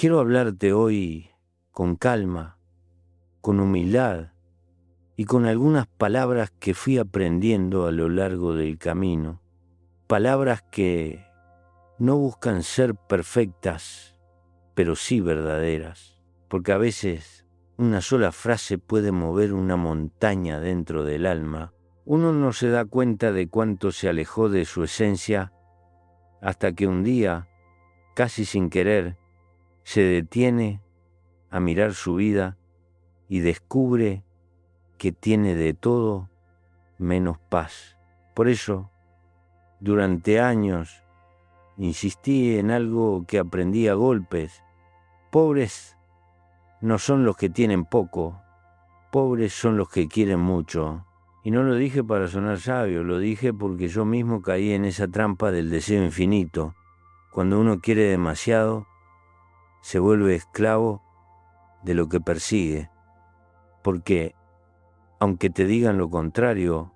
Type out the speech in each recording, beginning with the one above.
Quiero hablarte hoy con calma, con humildad y con algunas palabras que fui aprendiendo a lo largo del camino. Palabras que no buscan ser perfectas, pero sí verdaderas. Porque a veces una sola frase puede mover una montaña dentro del alma. Uno no se da cuenta de cuánto se alejó de su esencia hasta que un día, casi sin querer, se detiene a mirar su vida y descubre que tiene de todo menos paz. Por eso, durante años, insistí en algo que aprendí a golpes. Pobres no son los que tienen poco, pobres son los que quieren mucho. Y no lo dije para sonar sabio, lo dije porque yo mismo caí en esa trampa del deseo infinito. Cuando uno quiere demasiado, se vuelve esclavo de lo que persigue. Porque, aunque te digan lo contrario,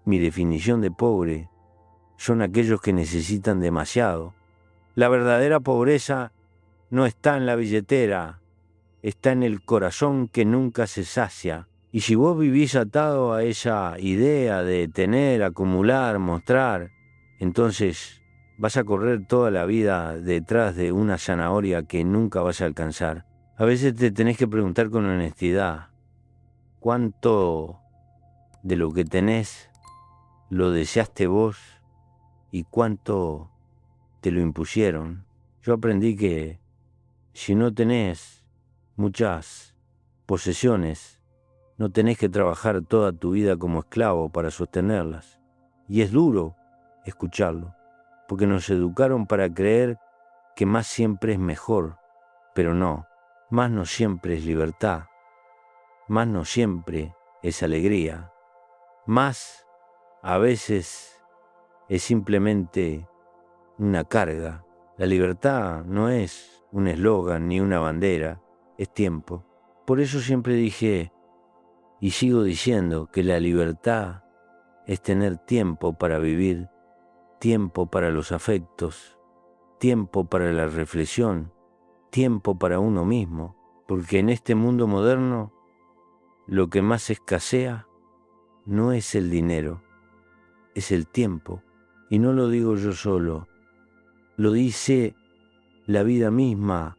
mi definición de pobre son aquellos que necesitan demasiado. La verdadera pobreza no está en la billetera, está en el corazón que nunca se sacia. Y si vos vivís atado a esa idea de tener, acumular, mostrar, entonces vas a correr toda la vida detrás de una zanahoria que nunca vas a alcanzar. A veces te tenés que preguntar con honestidad, ¿cuánto de lo que tenés lo deseaste vos y cuánto te lo impusieron? Yo aprendí que si no tenés muchas posesiones, no tenés que trabajar toda tu vida como esclavo para sostenerlas. Y es duro escucharlo, porque nos educaron para creer que más siempre es mejor, pero no, más no siempre es libertad, más no siempre es alegría, más a veces es simplemente una carga. La libertad no es un eslogan ni una bandera, es tiempo. Por eso siempre dije, y sigo diciendo, que la libertad es tener tiempo para vivir, tiempo para los afectos, tiempo para la reflexión, tiempo para uno mismo, porque en este mundo moderno lo que más escasea no es el dinero, es el tiempo. Y no lo digo yo solo, lo dice la vida misma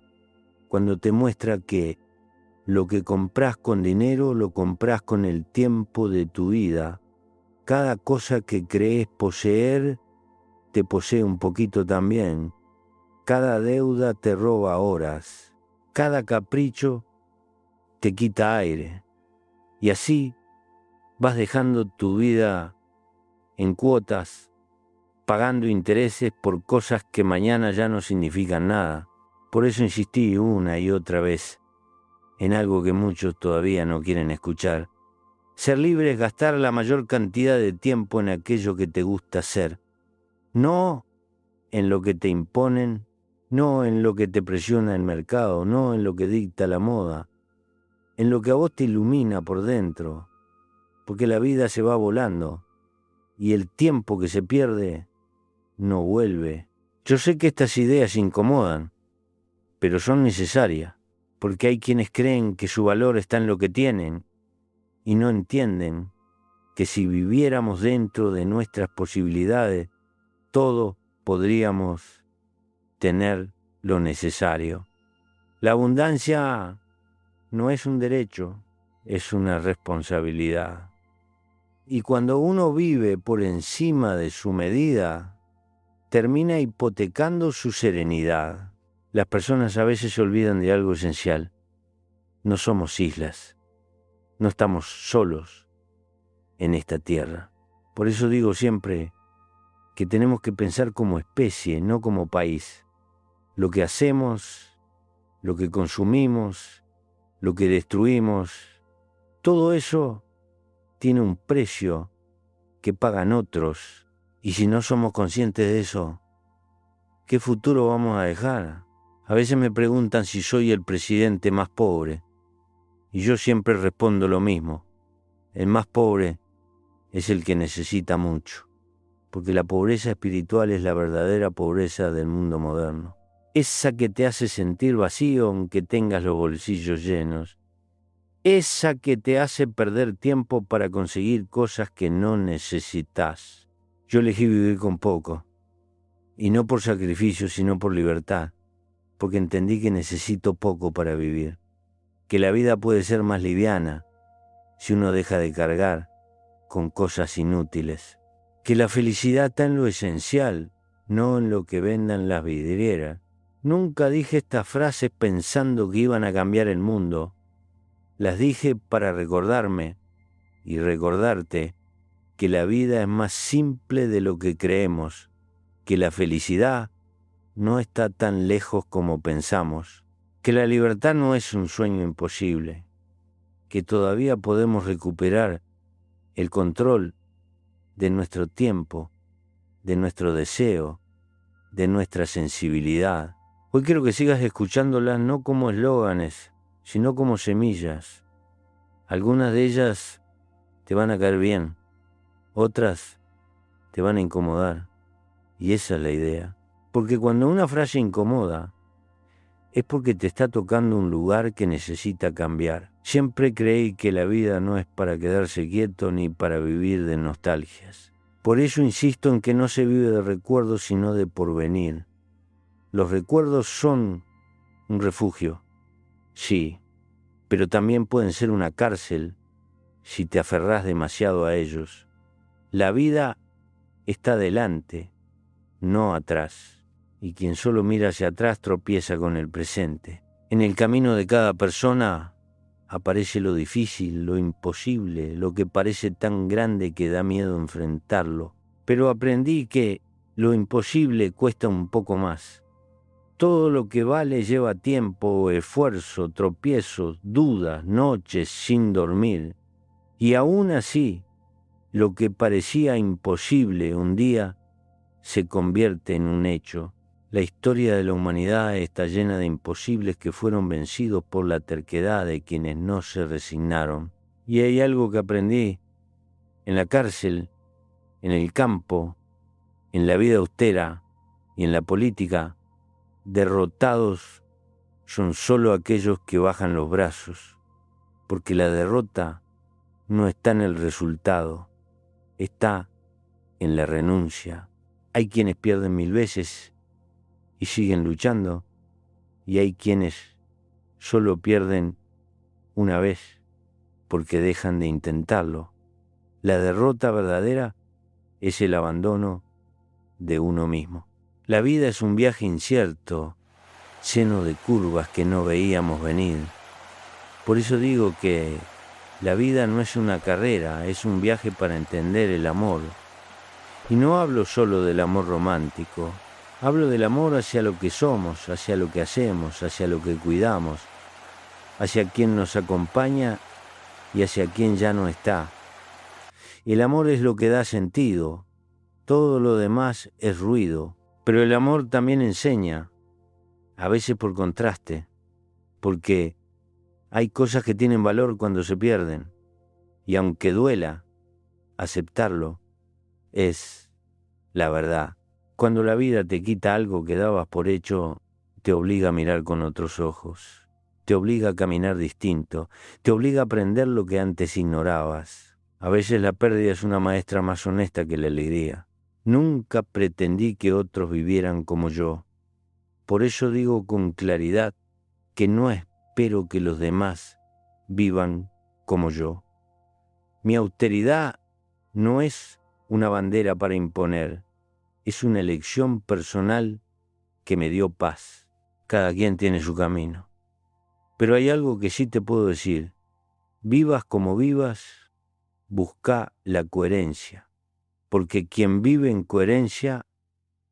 cuando te muestra que lo que compras con dinero lo compras con el tiempo de tu vida. Cada cosa que crees poseer te posee un poquito también. Cada deuda te roba horas. Cada capricho te quita aire. Y así vas dejando tu vida en cuotas, pagando intereses por cosas que mañana ya no significan nada. Por eso insistí una y otra vez en algo que muchos todavía no quieren escuchar. Ser libre es gastar la mayor cantidad de tiempo en aquello que te gusta hacer, no en lo que te imponen, no en lo que te presiona el mercado, no en lo que dicta la moda, en lo que a vos te ilumina por dentro, porque la vida se va volando y el tiempo que se pierde no vuelve. Yo sé que estas ideas incomodan, pero son necesarias, porque hay quienes creen que su valor está en lo que tienen y no entienden que si viviéramos dentro de nuestras posibilidades, todos podríamos tener lo necesario. La abundancia no es un derecho, es una responsabilidad. Y cuando uno vive por encima de su medida, termina hipotecando su serenidad. Las personas a veces se olvidan de algo esencial. No somos islas, no estamos solos en esta tierra. Por eso digo siempre que tenemos que pensar como especie, no como país. Lo que hacemos, lo que consumimos, lo que destruimos, todo eso tiene un precio que pagan otros. Y si no somos conscientes de eso, ¿qué futuro vamos a dejar? A veces me preguntan si soy el presidente más pobre. Y yo siempre respondo lo mismo. El más pobre es el que necesita mucho. Porque la pobreza espiritual es la verdadera pobreza del mundo moderno. esa que te hace sentir vacío aunque tengas los bolsillos llenos, esa que te hace perder tiempo para conseguir cosas que no necesitas. Yo elegí vivir con poco, y no por sacrificio, sino por libertad, porque entendí que necesito poco para vivir, que la vida puede ser más liviana si uno deja de cargar con cosas inútiles, que la felicidad está en lo esencial, no en lo que vendan las vidrieras. Nunca dije estas frases pensando que iban a cambiar el mundo. Las dije para recordarme y recordarte que la vida es más simple de lo que creemos, que la felicidad no está tan lejos como pensamos, que la libertad no es un sueño imposible, que todavía podemos recuperar el control de nuestro tiempo, de nuestro deseo, de nuestra sensibilidad. Hoy quiero que sigas escuchándolas no como eslóganes, sino como semillas. Algunas de ellas te van a caer bien, otras te van a incomodar, y esa es la idea. Porque cuando una frase incomoda, es porque te está tocando un lugar que necesita cambiar. Siempre creí que la vida no es para quedarse quieto ni para vivir de nostalgias. Por eso insisto en que no se vive de recuerdos sino de porvenir. Los recuerdos son un refugio, sí, pero también pueden ser una cárcel si te aferrás demasiado a ellos. La vida está delante, no atrás. Y quien solo mira hacia atrás tropieza con el presente. En el camino de cada persona aparece lo difícil, lo imposible, lo que parece tan grande que da miedo enfrentarlo. Pero aprendí que lo imposible cuesta un poco más. Todo lo que vale lleva tiempo, esfuerzo, tropiezos, dudas, noches sin dormir. Y aún así, lo que parecía imposible un día se convierte en un hecho. La historia de la humanidad está llena de imposibles que fueron vencidos por la terquedad de quienes no se resignaron. Y hay algo que aprendí en la cárcel, en el campo, en la vida austera y en la política. Derrotados son solo aquellos que bajan los brazos, porque la derrota no está en el resultado, está en la renuncia. Hay quienes pierden 1000 veces y siguen luchando, y hay quienes solo pierden una vez porque dejan de intentarlo. La derrota verdadera es el abandono de uno mismo. La vida es un viaje incierto, lleno de curvas que no veíamos venir. Por eso digo que la vida no es una carrera, es un viaje para entender el amor. Y no hablo solo del amor romántico, hablo del amor hacia lo que somos, hacia lo que hacemos, hacia lo que cuidamos, hacia quien nos acompaña y hacia quien ya no está. El amor es lo que da sentido, todo lo demás es ruido, pero el amor también enseña, a veces por contraste, porque hay cosas que tienen valor cuando se pierden, y aunque duela, aceptarlo es la verdad. Cuando la vida te quita algo que dabas por hecho, te obliga a mirar con otros ojos, te obliga a caminar distinto, te obliga a aprender lo que antes ignorabas. A veces la pérdida es una maestra más honesta que la alegría. Nunca pretendí que otros vivieran como yo. Por eso digo con claridad que no espero que los demás vivan como yo. Mi austeridad no es una bandera para imponer, es una elección personal que me dio paz. Cada quien tiene su camino. Pero hay algo que sí te puedo decir. Vivas como vivas, busca la coherencia, porque quien vive en coherencia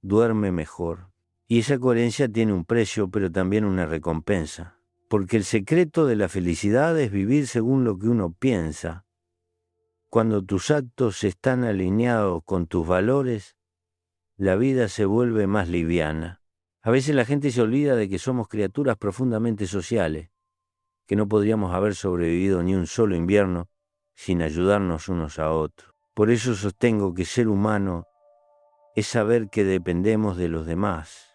duerme mejor. Y esa coherencia tiene un precio, pero también una recompensa. Porque el secreto de la felicidad es vivir según lo que uno piensa. Cuando tus actos están alineados con tus valores, la vida se vuelve más liviana. A veces la gente se olvida de que somos criaturas profundamente sociales, que no podríamos haber sobrevivido ni un solo invierno sin ayudarnos unos a otros. Por eso sostengo que ser humano es saber que dependemos de los demás,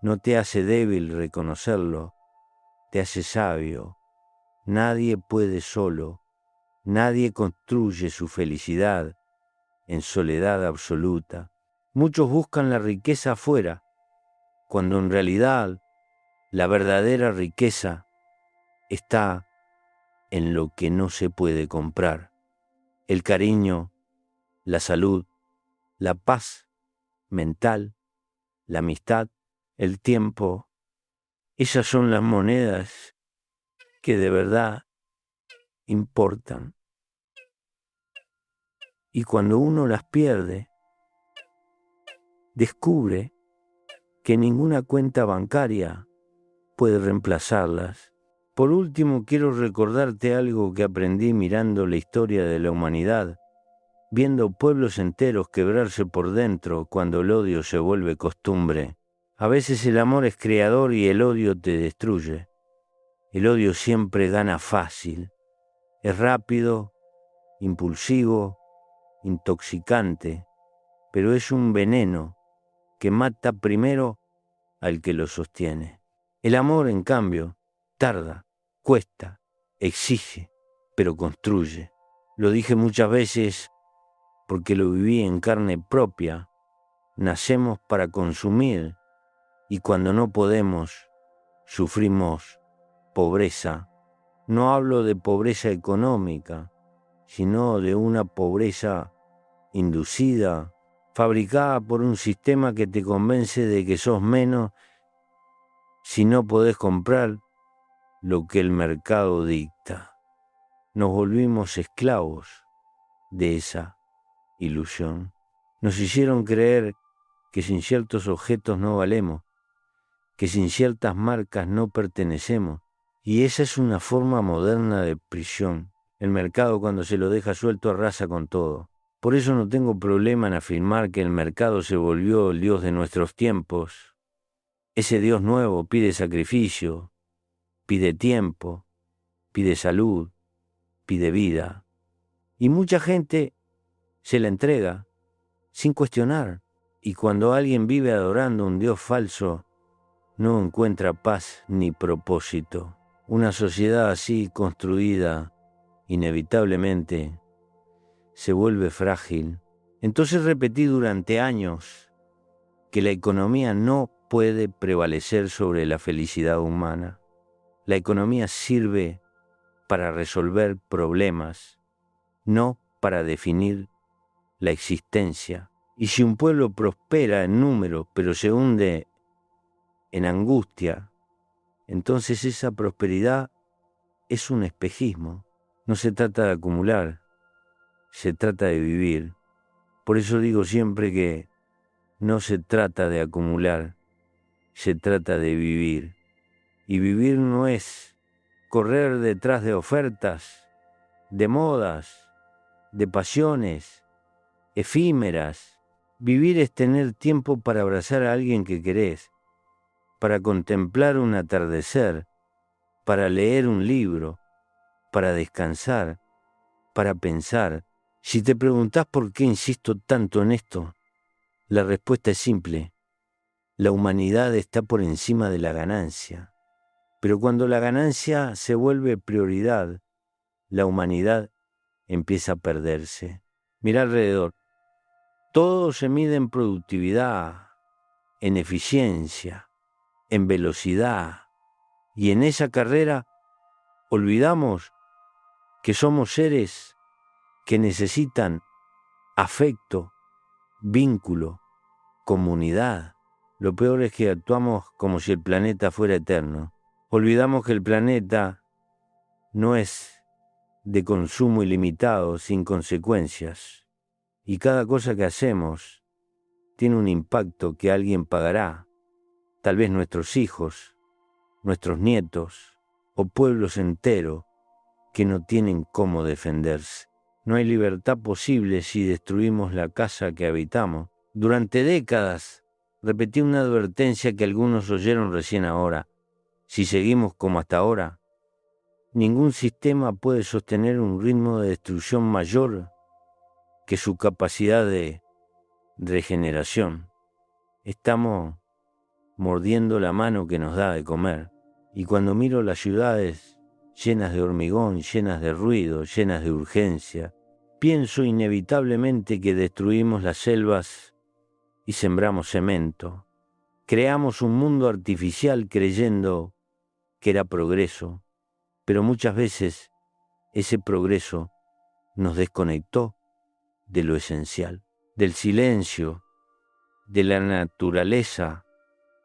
No te hace débil reconocerlo, te hace sabio. Nadie puede solo, nadie construye su felicidad en soledad absoluta. Muchos buscan la riqueza afuera, cuando en realidad la verdadera riqueza está en lo que no se puede comprar. El cariño, la salud, la paz mental, la amistad, el tiempo. Esas son las monedas que de verdad importan. Y cuando uno las pierde, descubre que ninguna cuenta bancaria puede reemplazarlas. Por último, quiero recordarte algo que aprendí mirando la historia de la humanidad, viendo pueblos enteros quebrarse por dentro cuando el odio se vuelve costumbre. A veces el amor es creador y el odio te destruye. El odio siempre gana fácil. Es rápido, impulsivo, intoxicante, pero es un veneno que mata primero al que lo sostiene. El amor, en cambio, tarda, cuesta, exige, pero construye. Lo dije muchas veces porque lo viví en carne propia. Nacemos para consumir y cuando no podemos, sufrimos pobreza. No hablo de pobreza económica, sino de una pobreza inducida, fabricada por un sistema que te convence de que sos menos si no podés comprar lo que el mercado dicta. Nos volvimos esclavos de esa ilusión. Nos hicieron creer que sin ciertos objetos no valemos, que sin ciertas marcas no pertenecemos, y esa es una forma moderna de prisión. El mercado, cuando se lo deja suelto, arrasa con todo. Por eso no tengo problema en afirmar que el mercado se volvió el Dios de nuestros tiempos. Ese Dios nuevo pide sacrificio, pide tiempo, pide salud, pide vida. Y mucha gente se la entrega sin cuestionar. Y cuando alguien vive adorando a un Dios falso, no encuentra paz ni propósito. Una sociedad así construida, inevitablemente, se vuelve frágil. Entonces repetí durante años que la economía no puede prevalecer sobre la felicidad humana. La economía sirve para resolver problemas, no para definir la existencia. Y si un pueblo prospera en número, pero se hunde en angustia, entonces esa prosperidad es un espejismo. No se trata de acumular, se trata de vivir. Por eso digo siempre que no se trata de acumular, se trata de vivir. Y vivir no es correr detrás de ofertas, de modas, de pasiones efímeras. Vivir es tener tiempo para abrazar a alguien que querés, para contemplar un atardecer, para leer un libro, para descansar, para pensar. Si te preguntás por qué insisto tanto en esto, la respuesta es simple. La humanidad está por encima de la ganancia. Pero cuando la ganancia se vuelve prioridad, la humanidad empieza a perderse. Mira alrededor. Todo se mide en productividad, en eficiencia, en velocidad. Y en esa carrera olvidamos que somos seres que necesitan afecto, vínculo, comunidad. Lo peor es que actuamos como si el planeta fuera eterno. Olvidamos que el planeta no es de consumo ilimitado, sin consecuencias. Y cada cosa que hacemos tiene un impacto que alguien pagará. Tal vez nuestros hijos, nuestros nietos o pueblos enteros que no tienen cómo defenderse. No hay libertad posible si destruimos la casa que habitamos. Durante décadas repetí una advertencia que algunos oyeron recién ahora. Si seguimos como hasta ahora, ningún sistema puede sostener un ritmo de destrucción mayor que su capacidad de regeneración. Estamos mordiendo la mano que nos da de comer. Y cuando miro las ciudades llenas de hormigón, llenas de ruido, llenas de urgencia, pienso inevitablemente que destruimos las selvas y sembramos cemento. Creamos un mundo artificial creyendo que era progreso, pero muchas veces ese progreso nos desconectó de lo esencial, del silencio, de la naturaleza,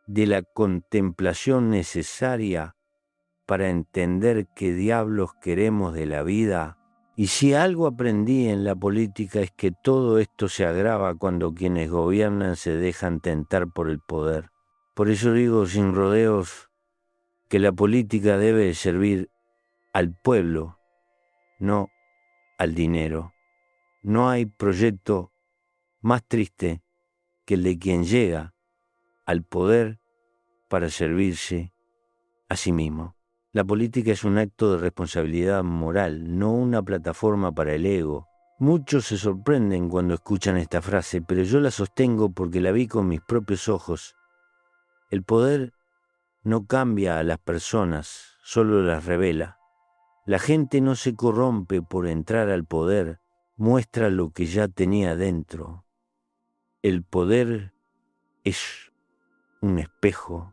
de la contemplación necesaria para entender qué diablos queremos de la vida. Y si algo aprendí en la política es que todo esto se agrava cuando quienes gobiernan se dejan tentar por el poder. Por eso digo sin rodeos que la política debe servir al pueblo, no al dinero. No hay proyecto más triste que el de quien llega al poder para servirse a sí mismo. La política es un acto de responsabilidad moral, no una plataforma para el ego. Muchos se sorprenden cuando escuchan esta frase, pero yo la sostengo porque la vi con mis propios ojos. El poder no cambia a las personas, solo las revela. La gente no se corrompe por entrar al poder, muestra lo que ya tenía dentro. El poder es un espejo,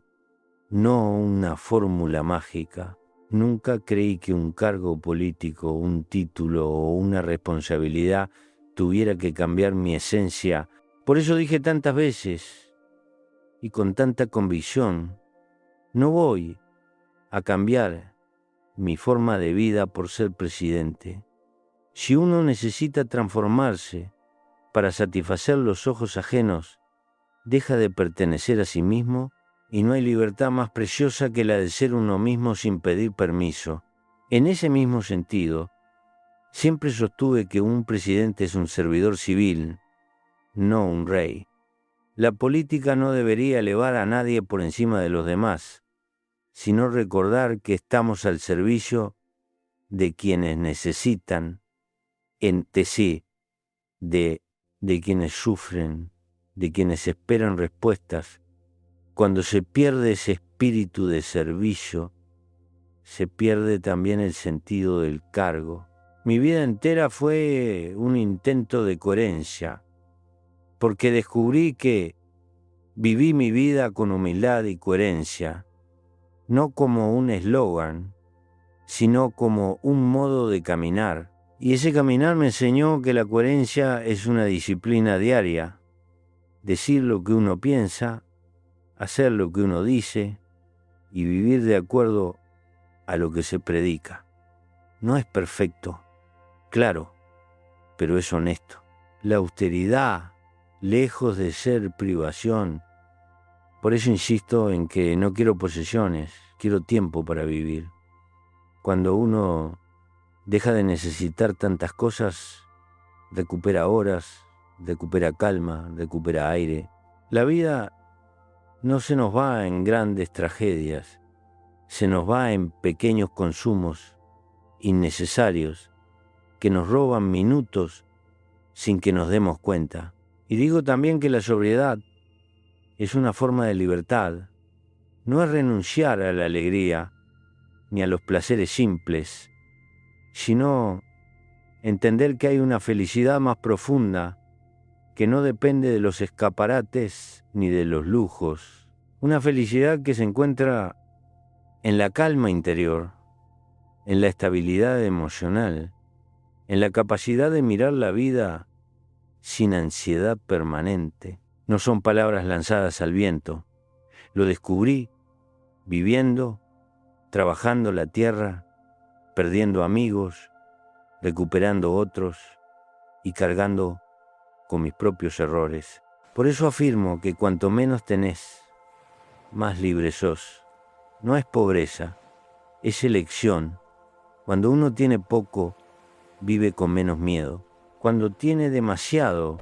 no una fórmula mágica. Nunca creí que un cargo político, un título o una responsabilidad tuviera que cambiar mi esencia. Por eso dije tantas veces y con tanta convicción, no voy a cambiar mi forma de vida por ser presidente. Si uno necesita transformarse para satisfacer los ojos ajenos, deja de pertenecer a sí mismo y no hay libertad más preciosa que la de ser uno mismo sin pedir permiso. En ese mismo sentido, siempre sostuve que un presidente es un servidor civil, no un rey. La política no debería elevar a nadie por encima de los demás, sino recordar que estamos al servicio de quienes necesitan, de quienes sufren, de quienes esperan respuestas. Cuando se pierde ese espíritu de servicio, se pierde también el sentido del cargo. Mi vida entera fue un intento de coherencia, porque descubrí que viví mi vida con humildad y coherencia, no como un eslogan, sino como un modo de caminar. Y ese caminar me enseñó que la coherencia es una disciplina diaria. Decir lo que uno piensa, hacer lo que uno dice y vivir de acuerdo a lo que se predica. No es perfecto, claro, pero es honesto. La austeridad, lejos de ser privación. Por eso insisto en que no quiero posesiones, quiero tiempo para vivir. Cuando uno deja de necesitar tantas cosas, recupera horas, recupera calma, recupera aire. La vida no se nos va en grandes tragedias, se nos va en pequeños consumos innecesarios que nos roban minutos sin que nos demos cuenta. Y digo también que la sobriedad es una forma de libertad, no es renunciar a la alegría ni a los placeres simples, sino entender que hay una felicidad más profunda que no depende de los escaparates ni de los lujos. Una felicidad que se encuentra en la calma interior, en la estabilidad emocional, en la capacidad de mirar la vida sin ansiedad permanente. No son palabras lanzadas al viento. Lo descubrí viviendo, trabajando la tierra, perdiendo amigos, recuperando otros y cargando con mis propios errores. Por eso afirmo que cuanto menos tenés, más libre sos. No es pobreza, es elección. Cuando uno tiene poco, vive con menos miedo. Cuando tiene demasiado,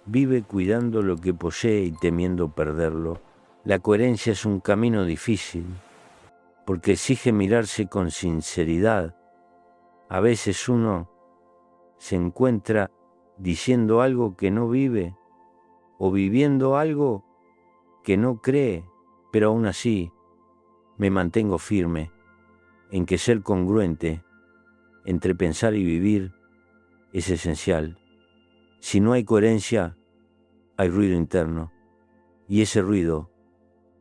vive cuidando lo que posee y temiendo perderlo. La coherencia es un camino difícil, porque exige mirarse con sinceridad. A veces uno se encuentra diciendo algo que no vive o viviendo algo que no cree, pero aún así me mantengo firme en que ser congruente entre pensar y vivir es esencial. Si no hay coherencia, hay ruido interno, y ese ruido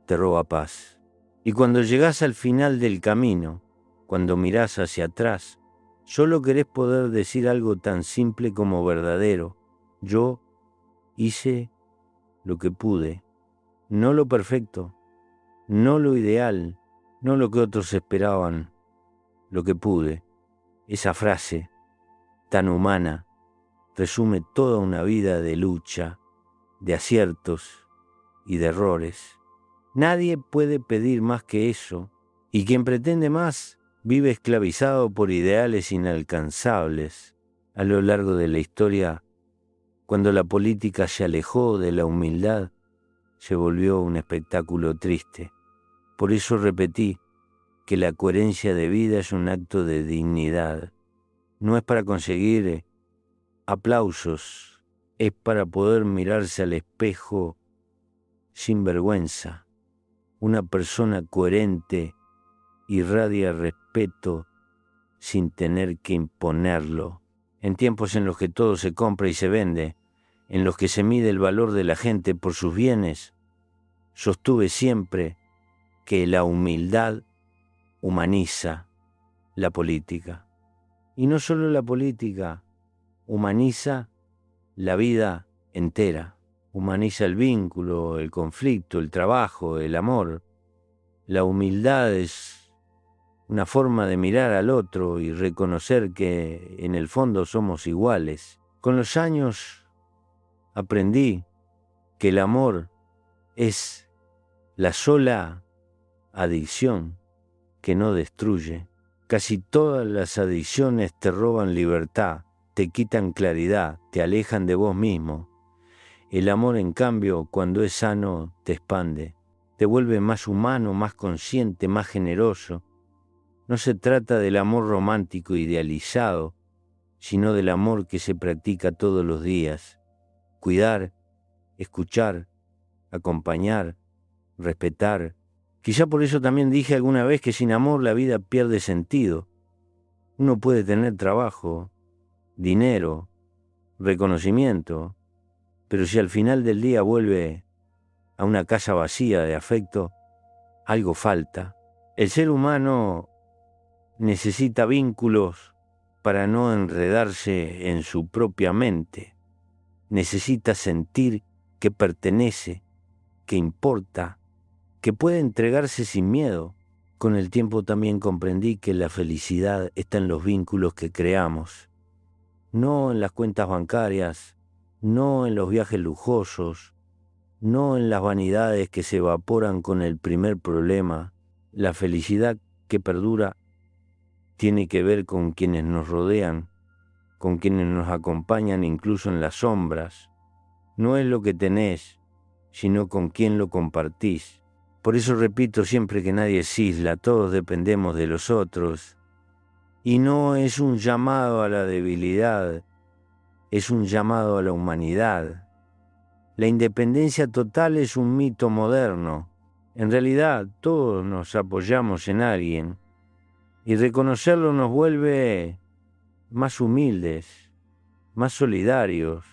te roba paz. Y cuando llegás al final del camino, cuando mirás hacia atrás, solo querés poder decir algo tan simple como verdadero. Yo hice lo que pude, no lo perfecto, no lo ideal, no lo que otros esperaban, lo que pude. Esa frase tan humana resume toda una vida de lucha, de aciertos y de errores. Nadie puede pedir más que eso, y quien pretende más vive esclavizado por ideales inalcanzables. A lo largo de la historia, cuando la política se alejó de la humildad, se volvió un espectáculo triste. Por eso repetí que la coherencia de vida es un acto de dignidad. No es para conseguir aplausos, es para poder mirarse al espejo sin vergüenza. Una persona coherente irradia respeto sin tener que imponerlo. En tiempos en los que todo se compra y se vende, en los que se mide el valor de la gente por sus bienes, sostuve siempre que la humildad humaniza la política. Y no solo la política, humaniza la vida entera. Humaniza el vínculo, el conflicto, el trabajo, el amor. La humildad es una forma de mirar al otro y reconocer que en el fondo somos iguales. Con los años aprendí que el amor es la sola adicción que no destruye. Casi todas las adicciones te roban libertad, te quitan claridad, te alejan de vos mismo. El amor, en cambio, cuando es sano, te expande, te vuelve más humano, más consciente, más generoso. No se trata del amor romántico idealizado, sino del amor que se practica todos los días. Cuidar, escuchar, acompañar, respetar. Quizá por eso también dije alguna vez que sin amor la vida pierde sentido. Uno puede tener trabajo, dinero, reconocimiento, pero si al final del día vuelve a una casa vacía de afecto, algo falta. El ser humano necesita vínculos para no enredarse en su propia mente. Necesita sentir que pertenece, que importa, que puede entregarse sin miedo. Con el tiempo también comprendí que la felicidad está en los vínculos que creamos, no en las cuentas bancarias, no en los viajes lujosos, no en las vanidades que se evaporan con el primer problema. La felicidad que perdura tiene que ver con quienes nos rodean, con quienes nos acompañan incluso en las sombras. No es lo que tenés, sino con quién lo compartís. Por eso repito siempre que nadie es isla, todos dependemos de los otros. Y no es un llamado a la debilidad, es un llamado a la humanidad. La independencia total es un mito moderno. En realidad, todos nos apoyamos en alguien. Y reconocerlo nos vuelve más humildes, más solidarios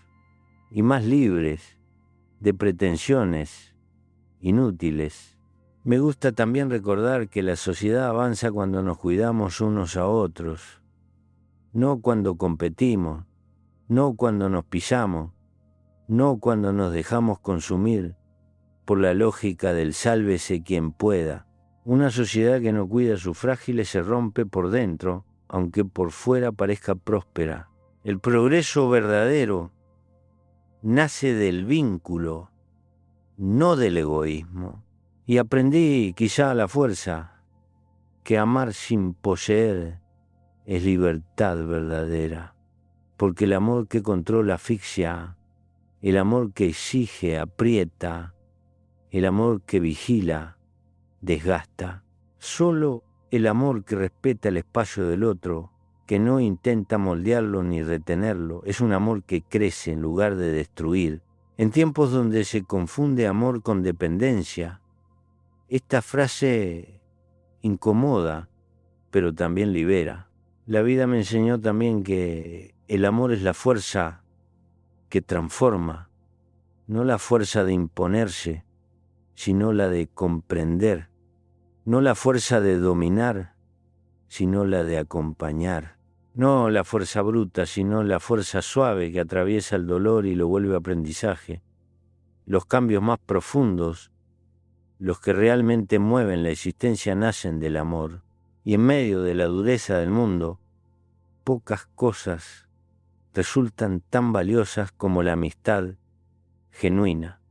y más libres de pretensiones inútiles. Me gusta también recordar que la sociedad avanza cuando nos cuidamos unos a otros, no cuando competimos, no cuando nos pisamos, no cuando nos dejamos consumir por la lógica del sálvese quien pueda. Una sociedad que no cuida a sus frágiles se rompe por dentro, aunque por fuera parezca próspera. El progreso verdadero nace del vínculo, no del egoísmo. Y aprendí, quizá a la fuerza, que amar sin poseer es libertad verdadera, porque el amor que controla asfixia, el amor que exige aprieta, el amor que vigila desgasta. Solo el amor que respeta el espacio del otro, que no intenta moldearlo ni retenerlo, es un amor que crece en lugar de destruir. En tiempos donde se confunde amor con dependencia, Esta frase incomoda, pero también libera. La vida me enseñó también que el amor es la fuerza que transforma, no la fuerza de imponerse, sino la de comprender, no la fuerza de dominar, sino la de acompañar, no la fuerza bruta, sino la fuerza suave que atraviesa el dolor y lo vuelve aprendizaje. Los cambios más profundos, los que realmente mueven la existencia, nacen del amor, y en medio de la dureza del mundo, pocas cosas resultan tan valiosas como la amistad genuina.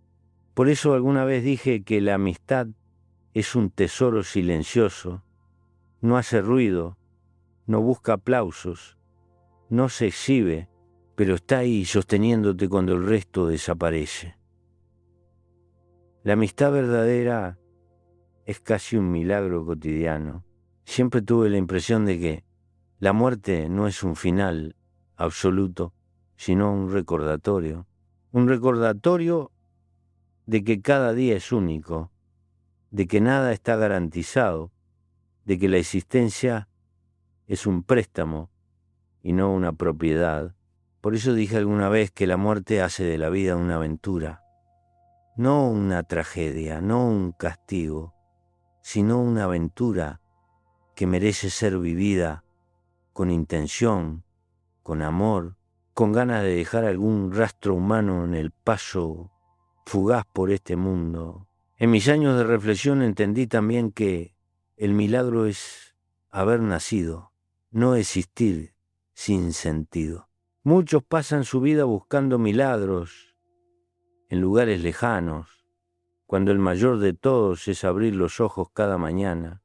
Por eso alguna vez dije que la amistad es un tesoro silencioso, no hace ruido, no busca aplausos, no se exhibe, pero está ahí sosteniéndote cuando el resto desaparece. La amistad verdadera es casi un milagro cotidiano. Siempre tuve la impresión de que la muerte no es un final absoluto, sino un recordatorio de que cada día es único, de que nada está garantizado, de que la existencia es un préstamo y no una propiedad. Por eso dije alguna vez que la muerte hace de la vida una aventura, no una tragedia, no un castigo, sino una aventura que merece ser vivida con intención, con amor, con ganas de dejar algún rastro humano en el paso fugaz por este mundo. En mis años de reflexión entendí también que el milagro es haber nacido, no existir sin sentido. Muchos pasan su vida buscando milagros en lugares lejanos, cuando el mayor de todos es abrir los ojos cada mañana.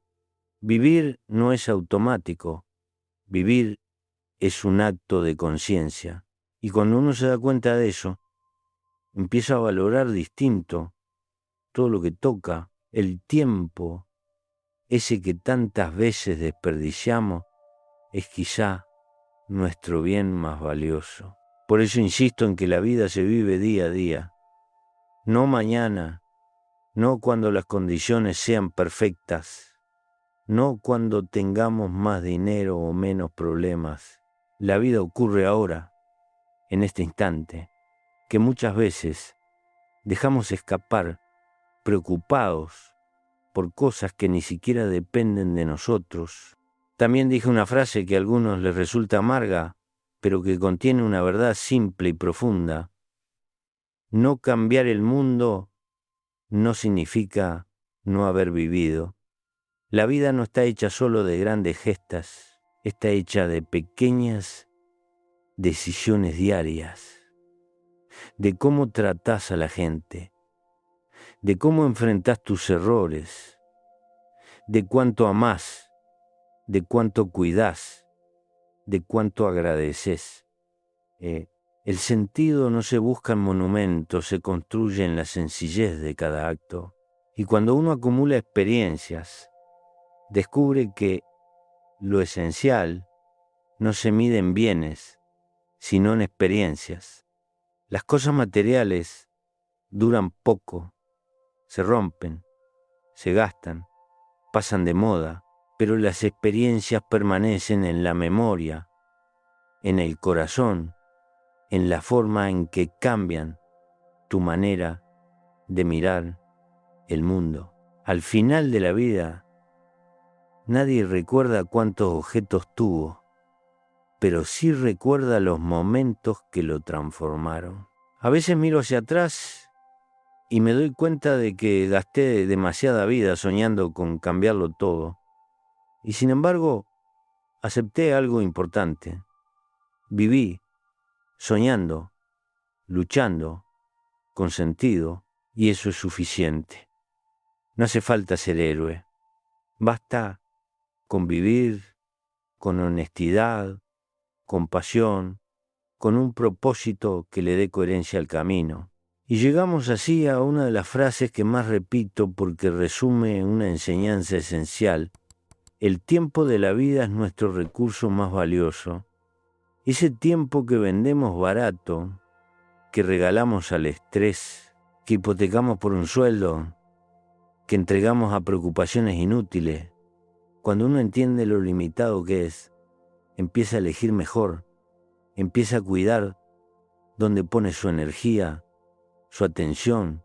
Vivir no es automático, vivir es un acto de conciencia. Y cuando uno se da cuenta de eso, empieza a valorar distinto todo lo que toca, el tiempo, ese que tantas veces desperdiciamos, es quizá nuestro bien más valioso. Por eso insisto en que la vida se vive día a día, no mañana, no cuando las condiciones sean perfectas, no cuando tengamos más dinero o menos problemas. La vida ocurre ahora, en este instante, que muchas veces dejamos escapar preocupados por cosas que ni siquiera dependen de nosotros. También dije una frase que a algunos les resulta amarga, pero que contiene una verdad simple y profunda. No cambiar el mundo no significa no haber vivido. La vida no está hecha solo de grandes gestas, está hecha de pequeñas decisiones diarias, de cómo tratás a la gente, de cómo enfrentás tus errores, de cuánto amás, de cuánto cuidás, de cuánto agradeces. El sentido no se busca en monumentos, se construye en la sencillez de cada acto. Y cuando uno acumula experiencias, descubre que lo esencial no se mide en bienes, sino en experiencias. Las cosas materiales duran poco, se rompen, se gastan, pasan de moda, pero las experiencias permanecen en la memoria, en el corazón, en la forma en que cambian tu manera de mirar el mundo. Al final de la vida, nadie recuerda cuántos objetos tuvo, pero sí recuerda los momentos que lo transformaron. A veces miro hacia atrás y me doy cuenta de que gasté demasiada vida soñando con cambiarlo todo. Y sin embargo, acepté algo importante. Viví, soñando, luchando, con sentido, y eso es suficiente. No hace falta ser héroe. Basta con vivir, con honestidad, con pasión, con un propósito que le dé coherencia al camino. Y llegamos así a una de las frases que más repito porque resume una enseñanza esencial. El tiempo de la vida es nuestro recurso más valioso. Ese tiempo que vendemos barato, que regalamos al estrés, que hipotecamos por un sueldo, que entregamos a preocupaciones inútiles. Cuando uno entiende lo limitado que es, empieza a elegir mejor, empieza a cuidar dónde pone su energía, su atención,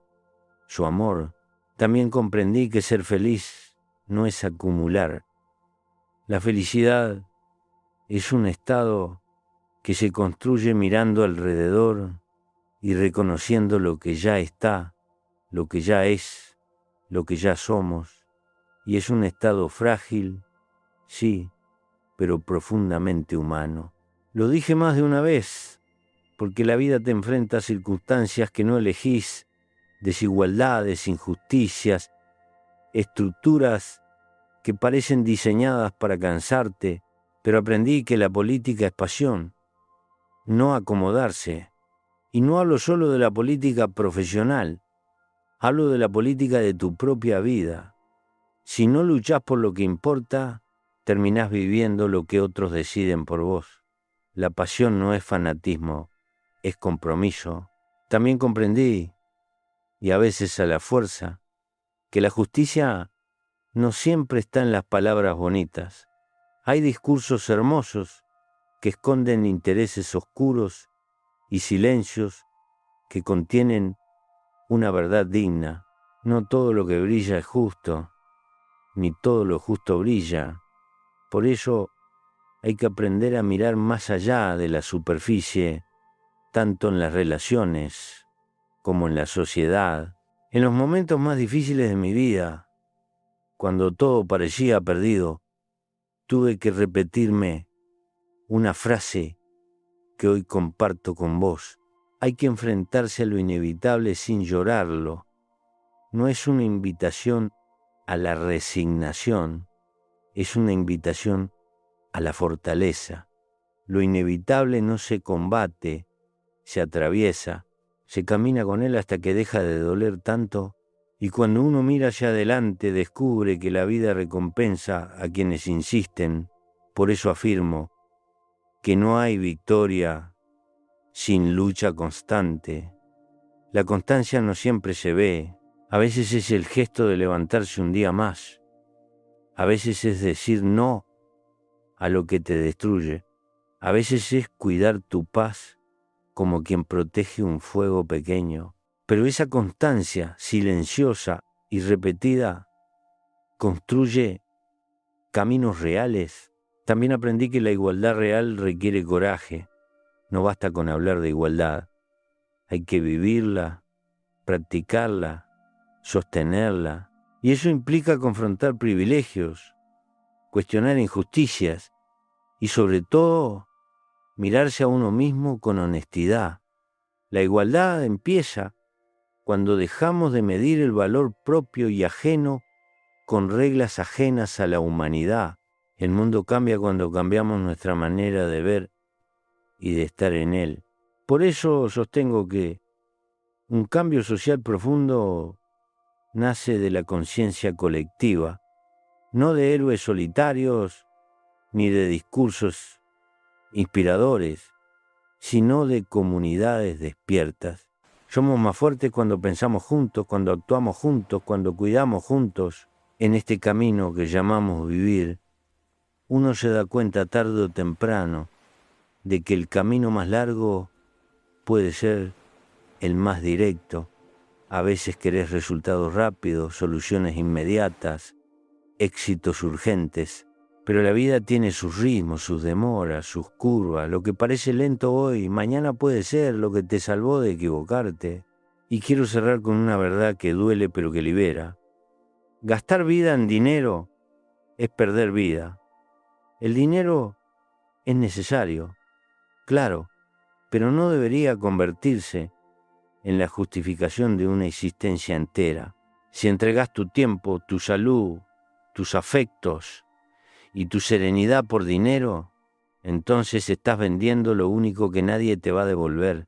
su amor. También comprendí que ser feliz no es acumular. La felicidad es un estado que se construye mirando alrededor y reconociendo lo que ya está, lo que ya es, lo que ya somos. Y es un estado frágil, sí, pero profundamente humano. Lo dije más de una vez, porque la vida te enfrenta a circunstancias que no elegís, desigualdades, injusticias, estructuras que parecen diseñadas para cansarte, pero aprendí que la política es pasión, no acomodarse. Y no hablo solo de la política profesional, hablo de la política de tu propia vida. Si no luchás por lo que importa, terminás viviendo lo que otros deciden por vos. La pasión no es fanatismo, es compromiso. También comprendí, y a veces a la fuerza, que la justicia no siempre está en las palabras bonitas. Hay discursos hermosos que esconden intereses oscuros y silencios que contienen una verdad digna. No todo lo que brilla es justo, ni todo lo justo brilla. Por ello hay que aprender a mirar más allá de la superficie, tanto en las relaciones como en la sociedad. En los momentos más difíciles de mi vida, cuando todo parecía perdido, tuve que repetirme una frase que hoy comparto con vos. Hay que enfrentarse a lo inevitable sin llorarlo. No es una invitación a la resignación, es una invitación a la fortaleza. Lo inevitable no se combate, se atraviesa, se camina con él hasta que deja de doler tanto, y cuando uno mira hacia adelante descubre que la vida recompensa a quienes insisten. Por eso afirmo que no hay victoria sin lucha constante. La constancia no siempre se ve, a veces es el gesto de levantarse un día más, a veces es decir no a lo que te destruye, a veces es cuidar tu paz como quien protege un fuego pequeño. Pero esa constancia silenciosa y repetida construye caminos reales. También aprendí que la igualdad real requiere coraje. No basta con hablar de igualdad, hay que vivirla, practicarla, sostenerla. Y eso implica confrontar privilegios, cuestionar injusticias y sobre todo mirarse a uno mismo con honestidad. La igualdad empieza cuando dejamos de medir el valor propio y ajeno con reglas ajenas a la humanidad. El mundo cambia cuando cambiamos nuestra manera de ver y de estar en él. Por eso sostengo que un cambio social profundo nace de la conciencia colectiva, no de héroes solitarios ni de discursos inspiradores, sino de comunidades despiertas. Somos más fuertes cuando pensamos juntos, cuando actuamos juntos, cuando cuidamos juntos. En este camino que llamamos vivir, uno se da cuenta tarde o temprano de que el camino más largo puede ser el más directo. A veces querés resultados rápidos, soluciones inmediatas, éxitos urgentes, pero la vida tiene sus ritmos, sus demoras, sus curvas. Lo que parece lento hoy, mañana puede ser lo que te salvó de equivocarte. Y quiero cerrar con una verdad que duele pero que libera. Gastar vida en dinero es perder vida. El dinero es necesario, claro, pero no debería convertirse en la justificación de una existencia entera. Si entregas tu tiempo, tu salud, tus afectos y tu serenidad por dinero, entonces estás vendiendo lo único que nadie te va a devolver.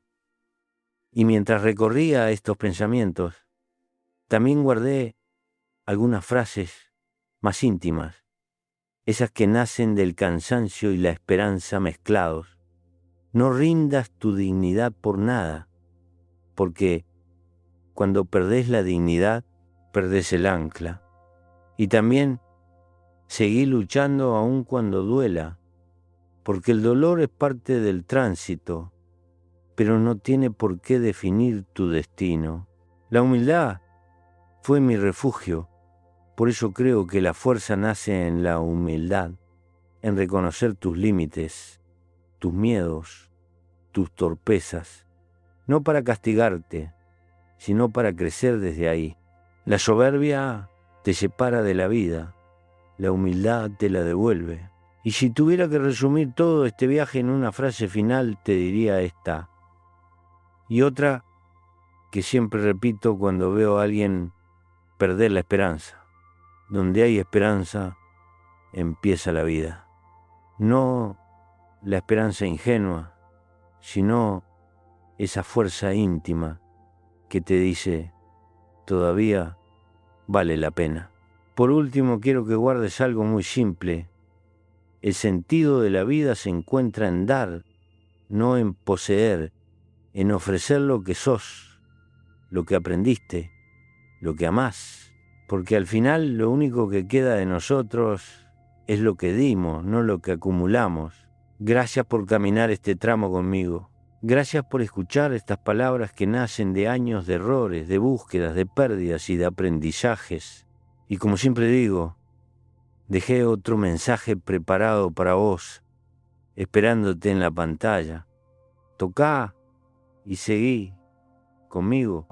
Y mientras recorría estos pensamientos, también guardé algunas frases más íntimas, esas que nacen del cansancio y la esperanza mezclados. No rindas tu dignidad por nada, porque cuando perdés la dignidad, perdés el ancla. Y también seguí luchando aun cuando duela, porque el dolor es parte del tránsito, pero no tiene por qué definir tu destino. La humildad fue mi refugio, por eso creo que la fuerza nace en la humildad, en reconocer tus límites, tus miedos, tus torpezas, no para castigarte, sino para crecer desde ahí. La soberbia te separa de la vida, la humildad te la devuelve. Y si tuviera que resumir todo este viaje en una frase final, te diría esta. Y otra que siempre repito cuando veo a alguien perder la esperanza. Donde hay esperanza, empieza la vida. No la esperanza ingenua, sino esa fuerza íntima que te dice, todavía vale la pena. Por último, quiero que guardes algo muy simple. El sentido de la vida se encuentra en dar, no en poseer, en ofrecer lo que sos, lo que aprendiste, lo que amás. Porque al final lo único que queda de nosotros es lo que dimos, no lo que acumulamos. Gracias por caminar este tramo conmigo. Gracias por escuchar estas palabras que nacen de años de errores, de búsquedas, de pérdidas y de aprendizajes. Y como siempre digo, dejé otro mensaje preparado para vos, esperándote en la pantalla. Tocá y seguí conmigo.